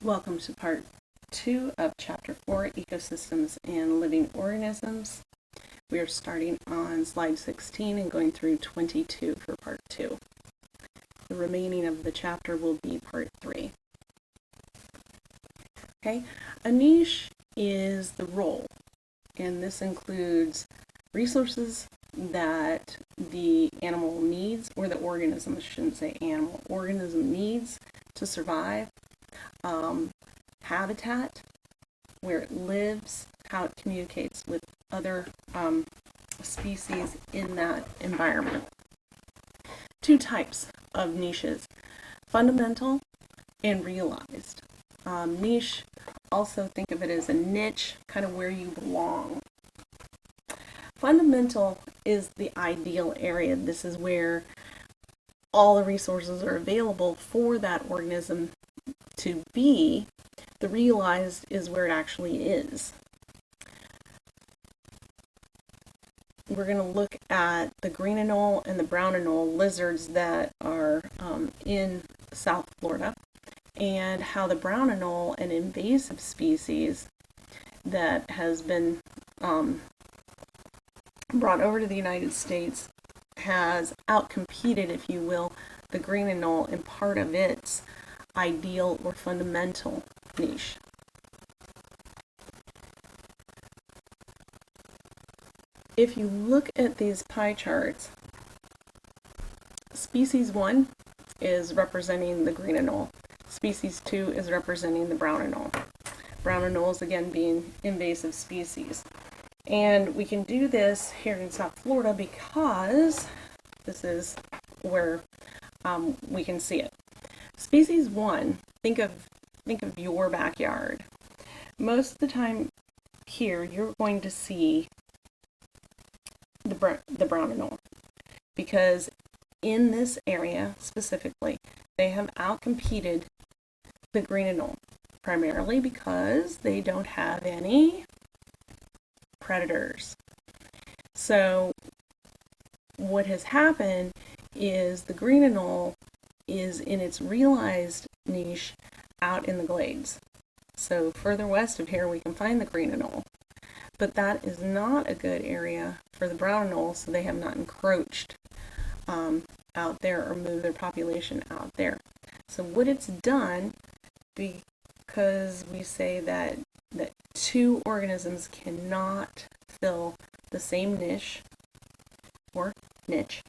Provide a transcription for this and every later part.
Welcome to part 2 of Chapter 4, Ecosystems and Living Organisms. We are starting on slide 16 and going through 22 for part 2. The remaining of the chapter will be part 3. Okay, a niche is the role, and this includes resources that the animal needs, or the organism, I shouldn't say animal, organism needs to survive. Habitat, where it lives, how it communicates with other species in that environment. Two types of niches, fundamental and realized. Niche, also think of it as a niche, kind of where you belong. Fundamental is the ideal area. This is where all the resources are available for that organism to be. The realized is where it actually is. We're going to look at the green anole and the brown anole lizards that are in South Florida, and how the brown anole, an invasive species that has been brought over to the United States, has outcompeted, if you will, the green anole in part of its ideal or fundamental niche. If you look at these pie charts, species 1 is representing the green anole. Species 2 is representing the brown anole. Brown anoles, again, being invasive species. And we can do this here in South Florida because this is where we can see it. Species 1, think of your backyard. Most of the time here, you're going to see the brown anole, because in this area specifically, they have outcompeted the green anole, primarily because they don't have any predators. So what has happened is the green anole is in its realized niche out in the glades. So further west of here we can find the green anole, but that is not a good area for the brown anole, so they have not encroached out there or moved their population out there. So what it's done, because we say that two organisms cannot fill the same niche or niche,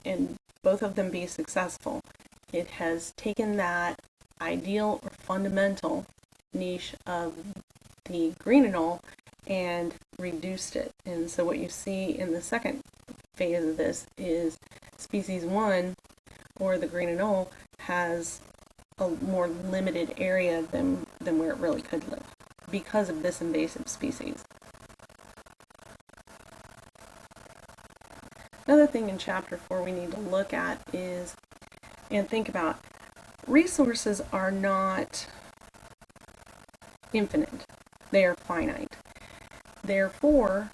and both of them be successful, it has taken that ideal or fundamental niche of the green anole and reduced it. And so what you see in the second phase of this is species 1, or the green anole, has a more limited area than where it really could live because of this invasive species. Another thing in Chapter 4 we need to look at is, and think about, resources are not infinite. They are finite. Therefore,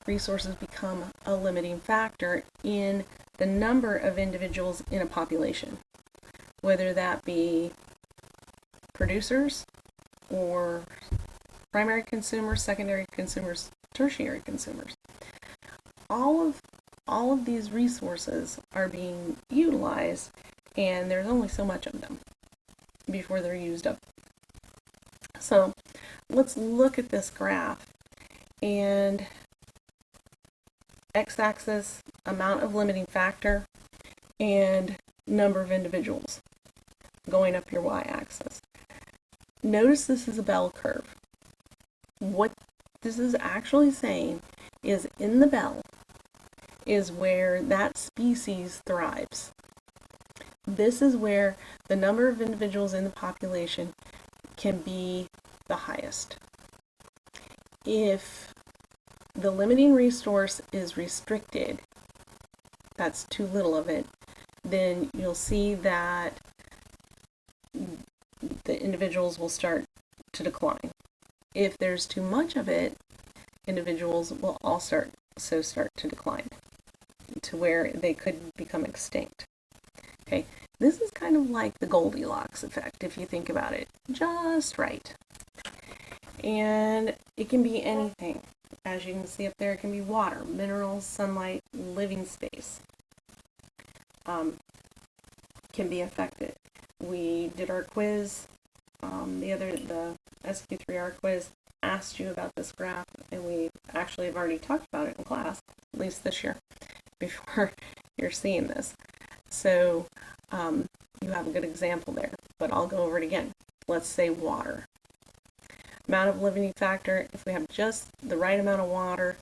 resources become a limiting factor in the number of individuals in a population, whether that be producers or primary consumers, secondary consumers, tertiary consumers. All of these resources are being utilized, and there's only so much of them before they're used up. So let's look at this graph, and x-axis, amount of limiting factor, and number of individuals going up your y-axis. Notice this is a bell curve. What this is actually saying is, in the bell is where that species thrives. This is where the number of individuals in the population can be the highest. If the limiting resource is restricted, that's too little of it, then you'll see that the individuals will start to decline. If there's too much of it, individuals will also start to decline to where they could become extinct. Okay, This is kind of like the Goldilocks effect, if you think about it, just right. And it can be anything. As you can see up there, it can be water, minerals, sunlight, living space. Can be affected. We did our quiz, the SQ3R quiz asked you about this graph, and we actually have already talked about it in class, at least this year, before you're seeing this. So you have a good example there, but I'll go over it again. Let's say water. Amount of limiting factor, if we have just the right amount of water,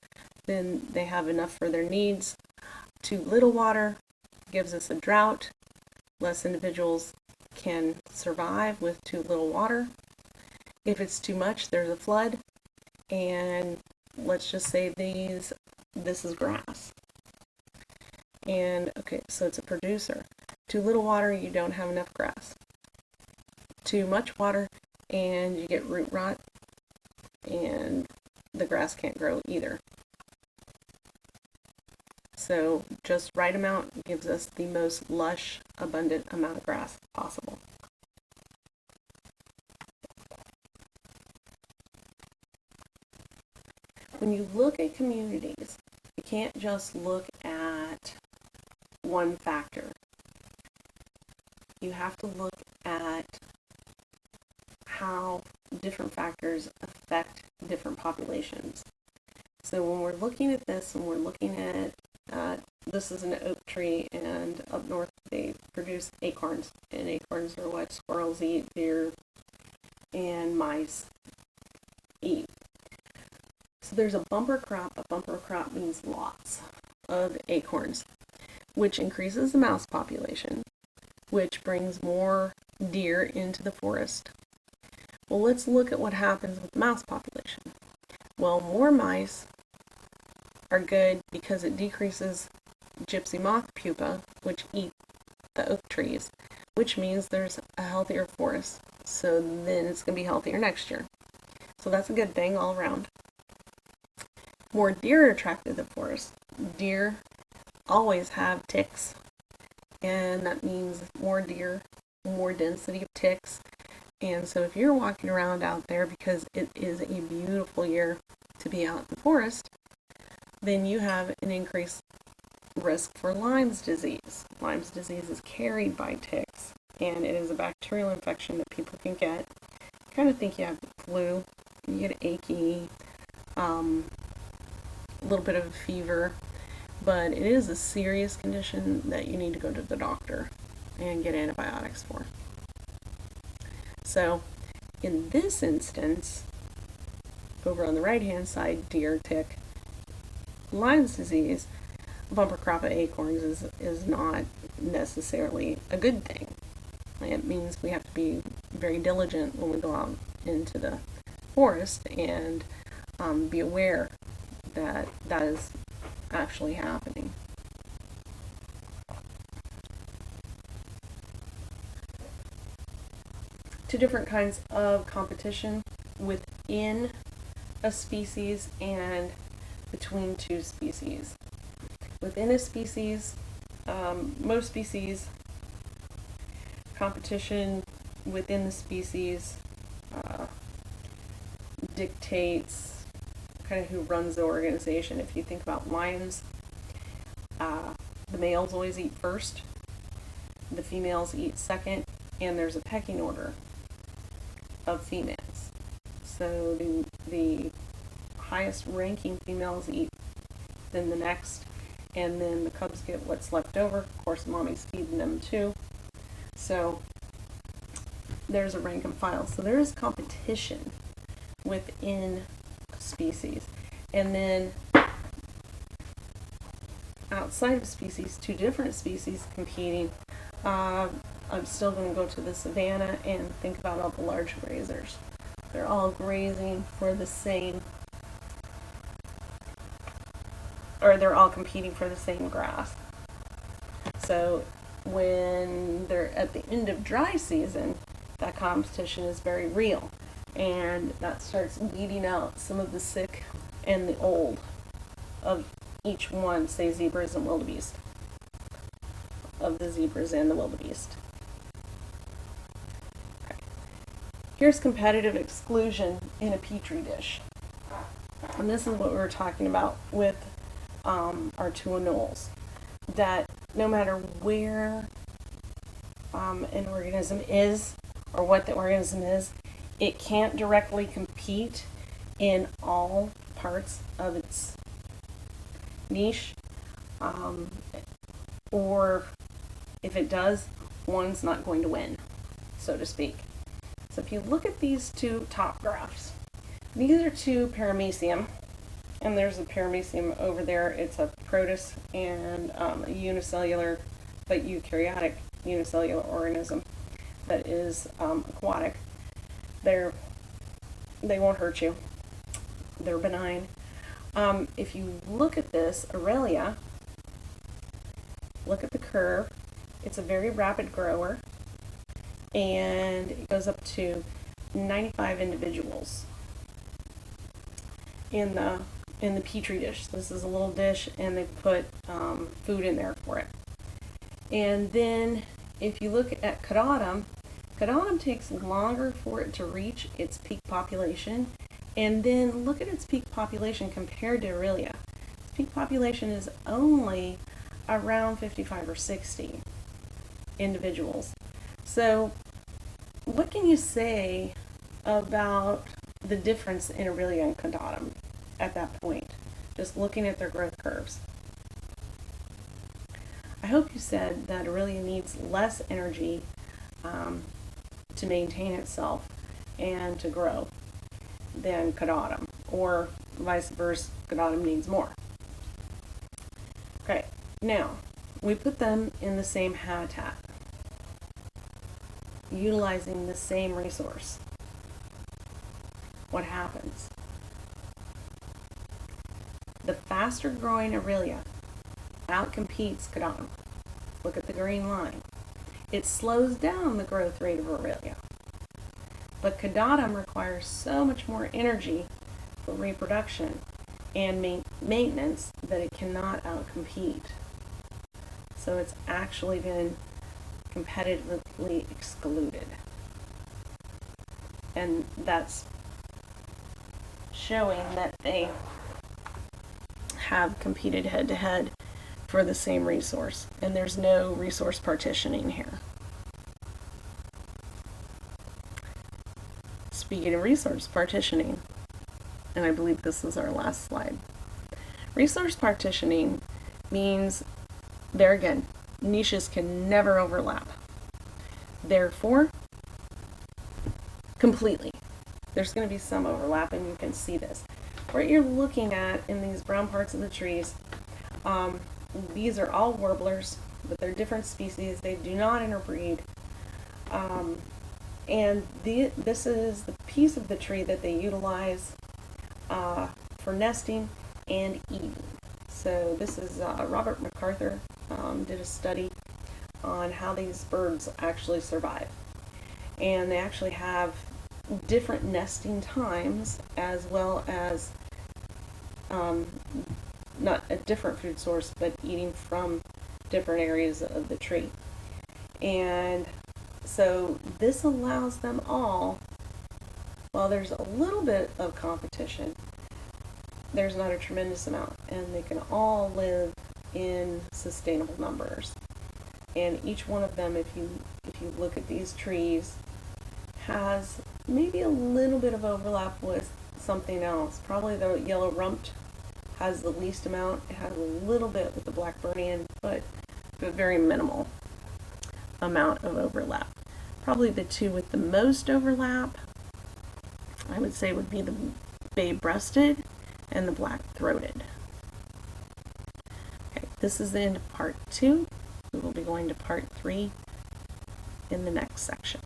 then they have enough for their needs. Too little water gives us a drought. Less individuals can survive with too little water. If it's too much, there's a flood. And let's just say this is grass. And okay, so it's a producer. Too little water, you don't have enough grass. Too much water, and you get root rot, and the grass can't grow either. So just right amount gives us the most lush, abundant amount of grass possible. When you look at communities, you can't just look at one factor. You have to look at how different factors affect different populations. So when we're looking at this, and we're looking at this is an oak tree, and up north they produce acorns, and acorns are what squirrels eat, deer, and mice eat. So there's a bumper crop. A bumper crop means lots of acorns, which increases the mouse population, which brings more deer into the forest. Well, let's look at what happens with the mouse population. Well, more mice are good because it decreases gypsy moth pupa, which eat the oak trees, which means there's a healthier forest. So then it's going to be healthier next year. So that's a good thing all around. More deer are attracted to the forest. Deer always have ticks, and that means more deer, more density of ticks. And so if you're walking around out there, because it is a beautiful year to be out in the forest, then you have an increased risk for Lyme's disease. Lyme's disease is carried by ticks, and it is a bacterial infection that people can get. Kind of think you have the flu, you get achy, a little bit of a fever, but it is a serious condition that you need to go to the doctor and get antibiotics for. So in this instance, over on the right hand side, deer, tick, Lyme's disease, bumper crop of acorns is not necessarily a good thing. It means we have to be very diligent when we go out into the forest and be aware that that is actually happening. Two different kinds of competition within a species and between two species. Within a species, most species, competition within the species dictates kind of who runs the organization. If you think about lions, the males always eat first, the females eat second, and there's a pecking order of females. So the highest ranking females eat, then the next, and then the cubs get what's left over. Of course, mommy's feeding them too. So there's a rank and file. So there is competition within a species. And then outside of species, two different species competing. I'm still going to go to the savanna and think about all the large grazers. They're all grazing for the same, or they're all competing for the same grass. So when they're at the end of dry season, that competition is very real, and that starts weeding out some of the sick and the old of each one, say zebras and wildebeest. of the zebras and the wildebeest. Okay. Here's competitive exclusion in a petri dish. And this is what we were talking about with our tuanoles, that no matter where an organism is or what the organism is, it can't directly compete in all parts of its niche, or if it does, one's not going to win, so to speak. So if you look at these two top graphs, these are two paramecium, and there's a paramecium over there. It's a protist and a unicellular but eukaryotic unicellular organism that is aquatic. They won't hurt you. They're benign. If you look at this Aurelia, look at the curve. It's a very rapid grower, and it goes up to 95 individuals in the petri dish. This is a little dish, and they put food in there for it. And then if you look at Chpt, Chpt takes longer for it to reach its peak population. And then look at its peak population compared to Aurelia. Its peak population is only around 55 or 60 individuals. So what can you say about the difference in Aurelia and Chpt at that point, just looking at their growth curves? I hope you said that Aurelia needs less energy to maintain itself and to grow than Chpt, or vice versa, Chpt needs more. Okay, now we put them in the same habitat, utilizing the same resource. What happens? The faster growing Aurelia outcompetes Chpt. Look at the green line. It slows down the growth rate of Aurelia. But Chpt requires so much more energy for reproduction and maintenance that it cannot outcompete. So it's actually been competitively excluded. And that's showing that they have competed head-to-head for the same resource, and there's no resource partitioning here. Speaking of resource partitioning, and I believe this is our last slide, resource partitioning means, there again, niches can never overlap. Therefore, completely. There's going to be some overlap, and you can see this. What you're looking at in these brown parts of the trees, these are all warblers, but they're different species. They do not interbreed. And this is the piece of the tree that they utilize for nesting and eating. So this is Robert MacArthur did a study on how these birds actually survive. And they actually have different nesting times, as well as not a different food source, but eating from different areas of the tree. And so this allows them all, while there's a little bit of competition, there's not a tremendous amount, and they can all live in sustainable numbers. And each one of them, if you look at these trees, has maybe a little bit of overlap with something else. Probably the yellow rumped has the least amount. It has a little bit with the blackburnian, but very minimal amount of overlap. Probably the two with the most overlap, I would say, would be the bay-breasted and the black-throated. Okay, this is the end of part 2. We will be going to part 3 in the next section.